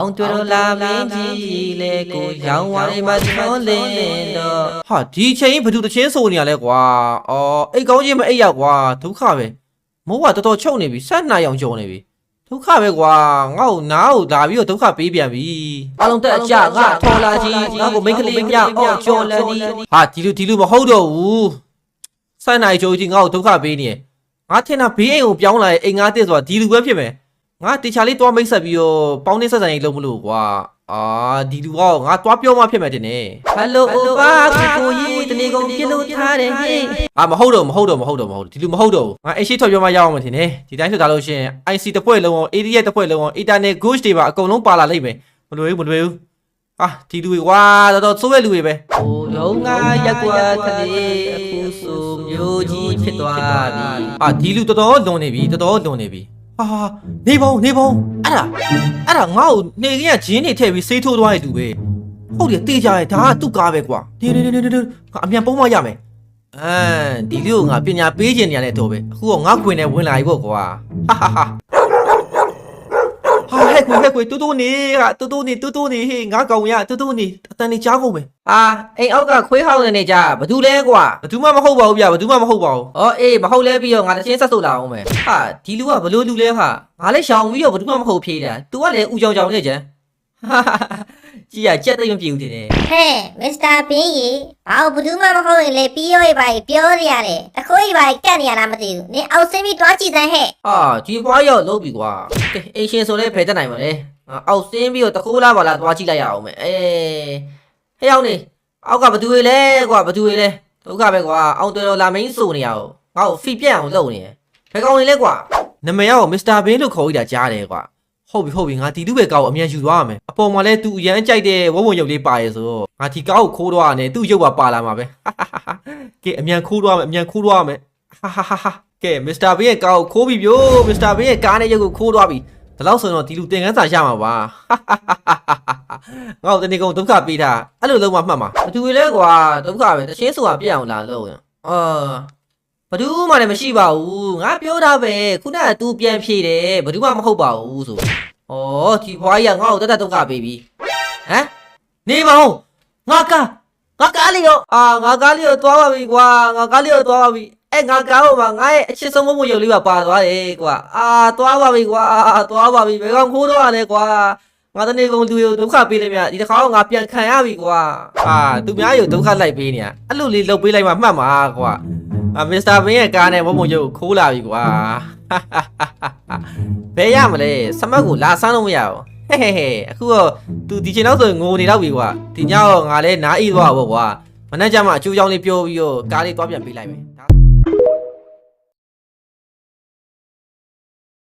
အောင်တွေ့တော့လာမင်းကြီးလေကိုရောင်းဝါးလေးမချောလင်းတော့ဟာဒီချိန်ဘယ်သူတချင်းဆိုနေရလဲကွာအော်အိတ်ကောင်းချင်းမအိတ်ရကွာဒုက္ခပဲမိုးကတော်တော်ချုပ်နေပြီဆက်နိုင်အောင်ကြုံနေပြီဒုက္ခပဲကွာငါ့ကိုနားကိုလာပြီးတော့ဒုက္ခပေးပြန်ပြီအလုံးတက်အကြငါထော်လာကြီးငါ့ကိုမိန်းကလေးမြောက်အောင်ကျော်လန်ဒီဟာဒီလူမဟုတ်တော့ဘူးဆက်နိုင်ကြုံကြီးငါ့ကိုဒုက္ခပေးနေငါထင်တာဘေးအိမ်ကိုပြောင်းလာရဲ့အိမ်ငါတစ်ဆိုတာဒီလူပဲဖြစ်မယ်ငါတေချာလေးတွားမိတ်ဆက်ပြီးတော့ပေါင်းနေဆက်ဆံရေးလုပ်မလို့ကွာဒီလူကငါတွားပြောမှဖြစ်မယ်တင်နေဟယ်လိုအိုပါကိုကြီးတနေကုန်ပြလို့ထားတယ်ဟေးမဟုတ်တော့ဒီလူမဟုတ်တော့ငါအရှိထွက်ပြောမှရအောင်မထင်နဲ့ဒီတိုင်းဆိုဒါလို့ရှင် IC တစ်ဖွဲ့လုံးအောင် ADS တစ်ဖွဲ့လုံးအောင် Internet Ghost တွေပါအကုန်လုံးပါလာလိမ့်မယ်မလွယ်ဘူးဒီလူတွေကွာတော်ဆိုးတဲ့လူတွေပဲဟိုရုံးငါရက်ကွာကလေးအခုဆိုမျိုးကြီးဖြစ်သွားပြီဒီလူတော်တော်လွန်နေပြီနေပေါင်းအဲ့ဒါငါ့ကိုနေကဂျင်းနေထည့်ပြီးဆေးထိုးသွားတဲ့သူပဲဟုတ်တယ်တေးကြရဲ့ဒါကသူ့ကားပဲကွာနေငါအမြန်ပုံမှရမယ်ဒီလူကိုငါပညာပေးခြင်းနေရတဲ့တော့ပဲအခုကငါခွင်နဲ့ဝင်လာပြီပေါ့ကွာဟဲ့ခွေတူတူနေဟေးငါကောင်ရတူတူနေအတန်နေကြားကုန်ပဲအိမ်အောက်ကခွေးဟောင်းနေကြဘာတူလဲကွာဘာတူမှမဟုတ်ပါဘူးဗျဘာတူမှမဟုတ်ပါဘူးအေးမဟုတ်လဲပြီးတော့ငါတချင်းဆက်ဆိုလာအောင်မယ်ဒီလူကဘလို့လူလဲဟာငါလည်းရှောင်ပြီးတော့ဘာတူမှမဟုတ်ဖြေးတာ तू ကလည်းဦးကြောင်နေကြကြည်ရကြက်သိမ့်မပြေဘူးတင်တယ်ဟဲ့မစ္စတာဘင်းကြီးဘာလို့ဘာမှမဟုတ်ရင်လေပြီးရောပါပြောရတယ်တခိုးကြီးပါကတ်နေရလားမသိဘူးနင်အောက်ဆင်းပြီးတွားကြည့်စမ်းဟဲ့ဒီဘွားရောက်လုံးပြီကွာအိမ်ရှင်ဆိုလဲဖယ်တတ်နိုင်ပါလေအောက်ဆင်းပြီးတော့တခိုးလားပါလားတွားကြည့်လိုက်ရအောင်မယ်ဟဲ့ရောက်နေအောက်ကဘသူတွေလဲကွာဘသူတွေလဲဒုက္ခပဲကွာအောင်တော်လာမင်းဆိုနေရအောင်ငါ့ကိုဖီပြက်အောင်လုပ်နေတယ်ဘယ်ကောင်နေလဲကွာနာမည်ရောက်မစ္စတာဘင်းလို့ခေါ်ရတာကြားတယ်ကွာဟုတ်ပြီငါဒီလူပဲကောက်အမြန်ယူသွားရမယ်အပေါ်မှာလဲသူအရန်ကြိုက်တဲ့ဝုံရုပ်လေးပါရဲဆိုတော့ငါဒီကောက်ကိုခိုးသွားရတယ်သူ့ရုပ်ပါလာမှာပဲကဲအမြန်ခိုးသွားမယ်ကဲမစ္စတာဘေးရဲ့ကောက်ကိုခိုးပြီပြိုမစ္စတာဘေးရဲ့ကားနဲ့ရုပ်ကိုခိုးသွားပြီဒါလောက်ဆိုတော့ဒီလူတင်ကန်းစာရမှာပါငါ့ကိုတနေ့ကုန်ဒုက္ခပေးတာအဲ့လိုလုံးဝမှတ်မှာဘသူတွေလဲကွာဒုက္ခပဲတချင်းဆိုတာပြက်အောင်လာလို့ဘသူမှလည်းမရှိပါဘူးငါပြောတာပဲခုနက तू ပြန်ဖြေတယ်ဘသူမှမဟုတ်ပါဘူးဆိုဒီဘွားကြီးကငါ့ကိုတတ်ဒုက္ခပေးပြီနေပါဦးငါကားလေးရောငါကားလေးရောသွားပါပြီကွာငါကားလေးရောသွားပါပြီငါကားပေါ်မှာငါရဲ့အချစ်ဆုံးမမို့ရုပ်လေးပါသွားတယ်ကွာသွားပါပြီကွာသွားပါပြီဘယ်ကောင်ခိုးတော့ရလဲကွာငါတနေ့ကုန်လူကိုဒုက္ခပေးလိုက်မြဒီတစ်ခါတော့ငါပြန်ခံရပြီကွာသူများရုပ်ဒုက္ခလိုက်ပေးနေရအဲ့လိုလေးလှုပ်ပေးလိုက်မှမှတ်မှာကွာမစ္စတာဘင်းရဲ့ကားနဲ့မမုံရုပ်ခိုးလာပြီကွာဘယ်ရမလဲစမတ်ကိုလာဆန်းလို့မရဘူးဟဲ့အခုတော့ तू ဒီချိန်တော့ဆိုငိုနေတော့ပြီကွာဒီညတော့ငါလဲနားအိသွားပါကွာမနေ့ကျမှအကျိုးကြောင့်လေးပြောပြီးတော့ကားလေးသွားပြန်ပေးလိုက်မယ်